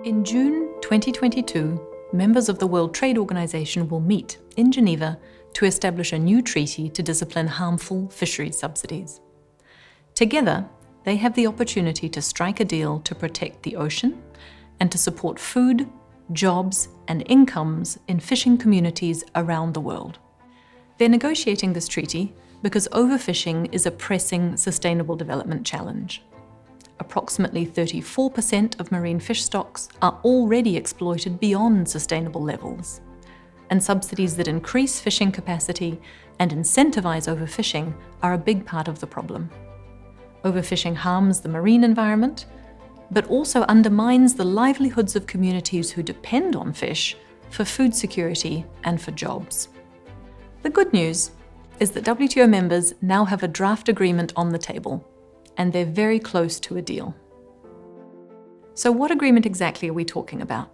In June 2022, members of the World Trade Organization will meet in Geneva to establish a new treaty to discipline harmful fisheries subsidies. Together, they have the opportunity to strike a deal to protect the ocean and to support food, jobs, and incomes in fishing communities around the world. They're negotiating this treaty because overfishing is a pressing sustainable development challenge. Approximately 34% of marine fish stocks are already exploited beyond sustainable levels, and subsidies that increase fishing capacity and incentivize overfishing are a big part of the problem. Overfishing harms the marine environment, but also undermines the livelihoods of communities who depend on fish for food security and for jobs. The good news is that WTO members now have a draft agreement on the table, and they're very close to a deal. So what agreement exactly are we talking about?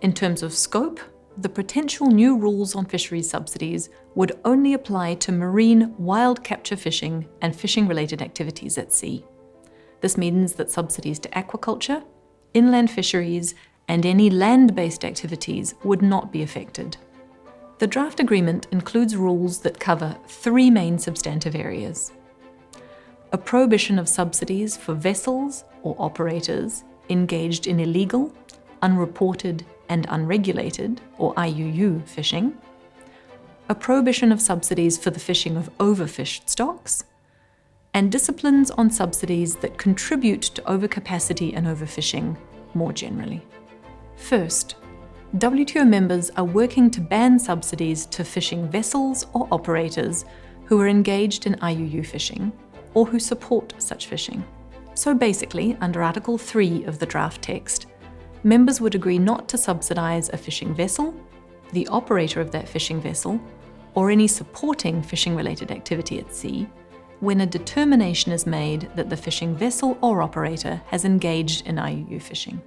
In terms of scope, the potential new rules on fisheries subsidies would only apply to marine wild capture fishing and fishing-related activities at sea. This means that subsidies to aquaculture, inland fisheries, and any land-based activities would not be affected. The draft agreement includes rules that cover three main substantive areas: a prohibition of subsidies for vessels or operators engaged in illegal, unreported, and unregulated, or IUU fishing, a prohibition of subsidies for the fishing of overfished stocks, and disciplines on subsidies that contribute to overcapacity and overfishing more generally. First, WTO members are working to ban subsidies to fishing vessels or operators who are engaged in IUU fishing or who support such fishing. So basically, under Article 3 of the draft text, members would agree not to subsidize a fishing vessel, the operator of that fishing vessel, or any supporting fishing-related activity at sea when a determination is made that the fishing vessel or operator has engaged in IUU fishing.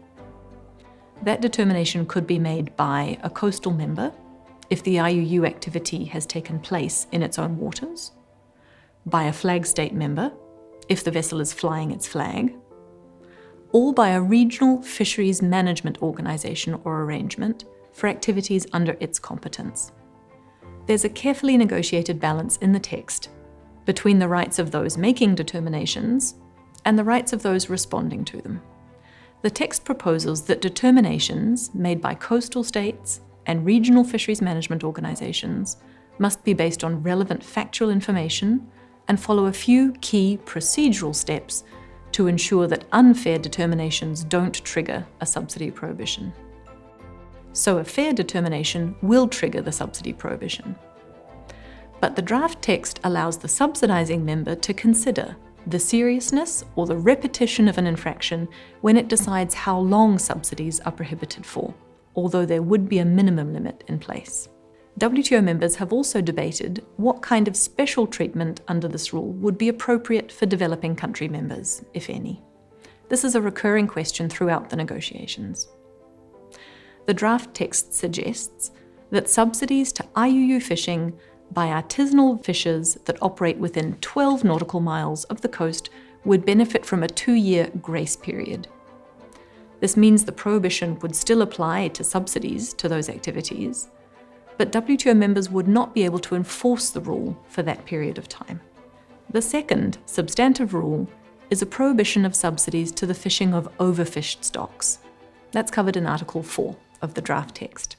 That determination could be made by a coastal member if the IUU activity has taken place in its own waters, by a flag state member if the vessel is flying its flag, or by a regional fisheries management organization or arrangement for activities under its competence. There's a carefully negotiated balance in the text between the rights of those making determinations and the rights of those responding to them. The text proposes that determinations made by coastal states and regional fisheries management organizations must be based on relevant factual information and follow a few key procedural steps to ensure that unfair determinations don't trigger a subsidy prohibition. So a fair determination will trigger the subsidy prohibition. But the draft text allows the subsidizing member to consider the seriousness or the repetition of an infraction when it decides how long subsidies are prohibited for, although there would be a minimum limit in place. WTO members have also debated what kind of special treatment under this rule would be appropriate for developing country members, if any. This is a recurring question throughout the negotiations. The draft text suggests that subsidies to IUU fishing by artisanal fishers that operate within 12 nautical miles of the coast would benefit from a 2-year grace period. This means the prohibition would still apply to subsidies to those activities, but WTO members would not be able to enforce the rule for that period of time. The second substantive rule is a prohibition of subsidies to the fishing of overfished stocks. That's covered in Article 4 of the draft text.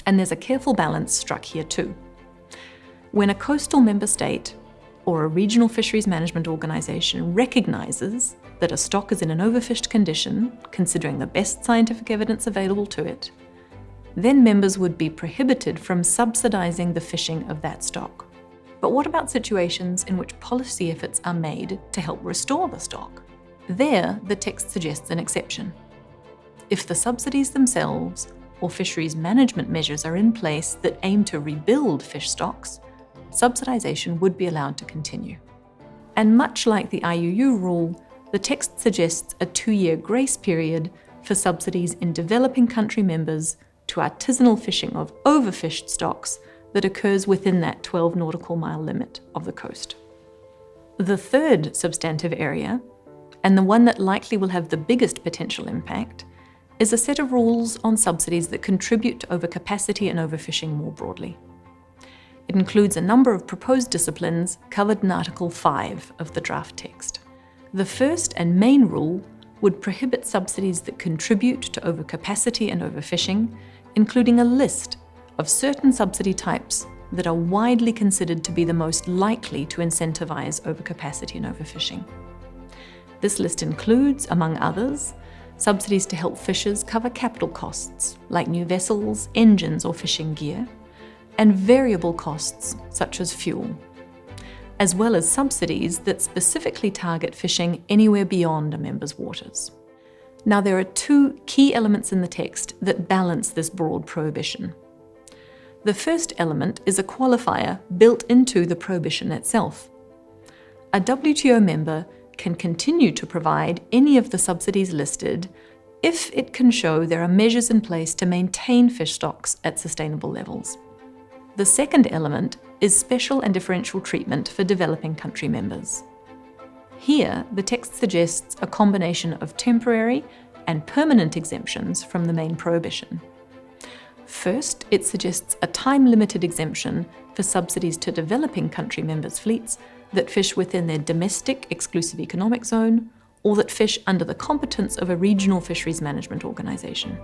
And there's a careful balance struck here too. When a coastal member state or a regional fisheries management organization recognizes that a stock is in an overfished condition, considering the best scientific evidence available to it, then members would be prohibited from subsidizing the fishing of that stock. But what about situations in which policy efforts are made to help restore the stock? There, the text suggests an exception. If the subsidies themselves or fisheries management measures are in place that aim to rebuild fish stocks, subsidization would be allowed to continue. And much like the IUU rule, the text suggests a 2-year grace period for subsidies in developing country members to artisanal fishing of overfished stocks that occurs within that 12 nautical mile limit of the coast. The third substantive area, and the one that likely will have the biggest potential impact, is a set of rules on subsidies that contribute to overcapacity and overfishing more broadly. It includes a number of proposed disciplines covered in Article 5 of the draft text. The first and main rule would prohibit subsidies that contribute to overcapacity and overfishing, including a list of certain subsidy types that are widely considered to be the most likely to incentivize overcapacity and overfishing. This list includes, among others, subsidies to help fishers cover capital costs, like new vessels, engines, or fishing gear, and variable costs, such as fuel, as well as subsidies that specifically target fishing anywhere beyond a member's waters. Now, there are two key elements in the text that balance this broad prohibition. The first element is a qualifier built into the prohibition itself. A WTO member can continue to provide any of the subsidies listed if it can show there are measures in place to maintain fish stocks at sustainable levels. The second element is special and differential treatment for developing country members. Here, the text suggests a combination of temporary and permanent exemptions from the main prohibition. First, it suggests a time-limited exemption for subsidies to developing country members' fleets that fish within their domestic exclusive economic zone or that fish under the competence of a regional fisheries management organisation.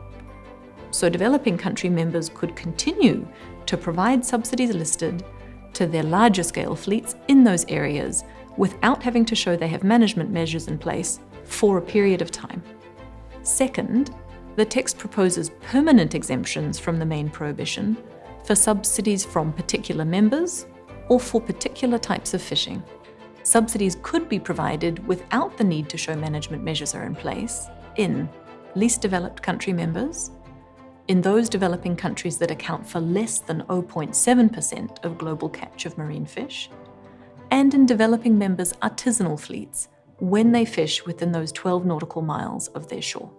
So developing country members could continue to provide subsidies listed to their larger scale fleets in those areas without having to show they have management measures in place for a period of time. Second, the text proposes permanent exemptions from the main prohibition for subsidies from particular members or for particular types of fishing. Subsidies could be provided without the need to show management measures are in place in least developed country members, in those developing countries that account for less than 0.7% of global catch of marine fish, and in developing members' artisanal fleets when they fish within those 12 nautical miles of their shore.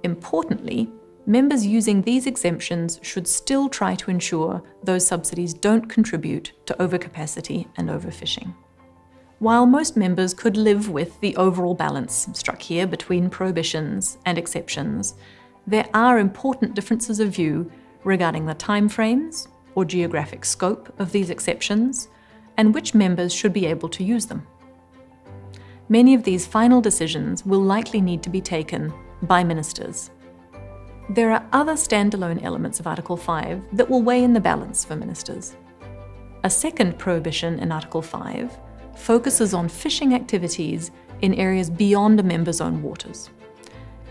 Importantly, members using these exemptions should still try to ensure those subsidies don't contribute to overcapacity and overfishing. While most members could live with the overall balance struck here between prohibitions and exceptions, there are important differences of view regarding the timeframes or geographic scope of these exceptions and which members should be able to use them. Many of these final decisions will likely need to be taken by ministers. There are other standalone elements of Article 5 that will weigh in the balance for ministers. A second prohibition in Article 5 focuses on fishing activities in areas beyond a member's own waters.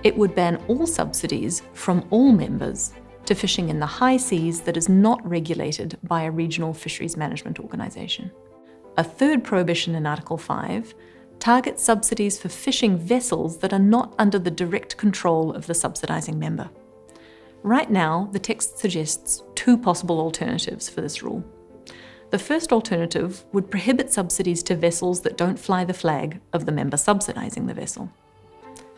It would ban all subsidies from all members to fishing in the high seas that is not regulated by a regional fisheries management organisation. A third prohibition in Article 5 targets subsidies for fishing vessels that are not under the direct control of the subsidising member. Right now, the text suggests two possible alternatives for this rule. The first alternative would prohibit subsidies to vessels that don't fly the flag of the member subsidising the vessel.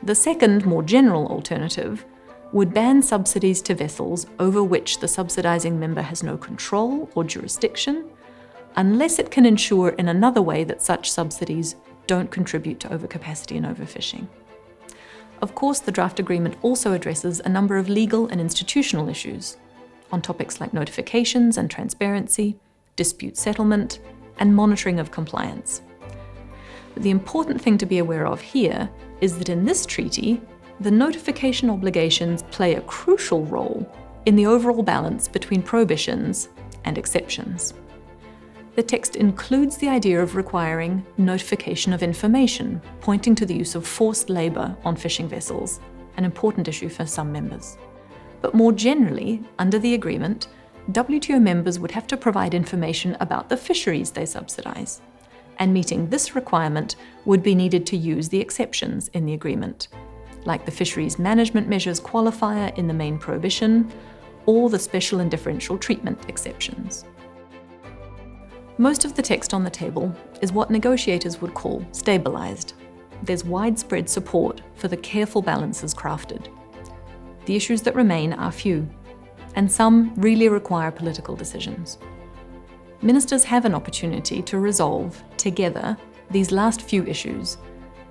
The second, more general alternative would ban subsidies to vessels over which the subsidising member has no control or jurisdiction, unless it can ensure in another way that such subsidies don't contribute to overcapacity and overfishing. Of course, the draft agreement also addresses a number of legal and institutional issues on topics like notifications and transparency, dispute settlement, and monitoring of compliance. But the important thing to be aware of here is that in this treaty, the notification obligations play a crucial role in the overall balance between prohibitions and exceptions. The text includes the idea of requiring notification of information, pointing to the use of forced labour on fishing vessels, an important issue for some members. But more generally, under the agreement, WTO members would have to provide information about the fisheries they subsidise, and meeting this requirement would be needed to use the exceptions in the agreement, like the fisheries management measures qualifier in the main prohibition, or the special and differential treatment exceptions. Most of the text on the table is what negotiators would call stabilised. There's widespread support for the careful balances crafted. The issues that remain are few, and some really require political decisions. Ministers have an opportunity to resolve, together, these last few issues,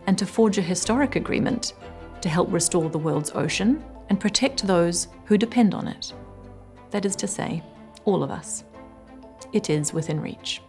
and to forge a historic agreement to help restore the world's ocean and protect those who depend on it. That is to say, all of us. It is within reach.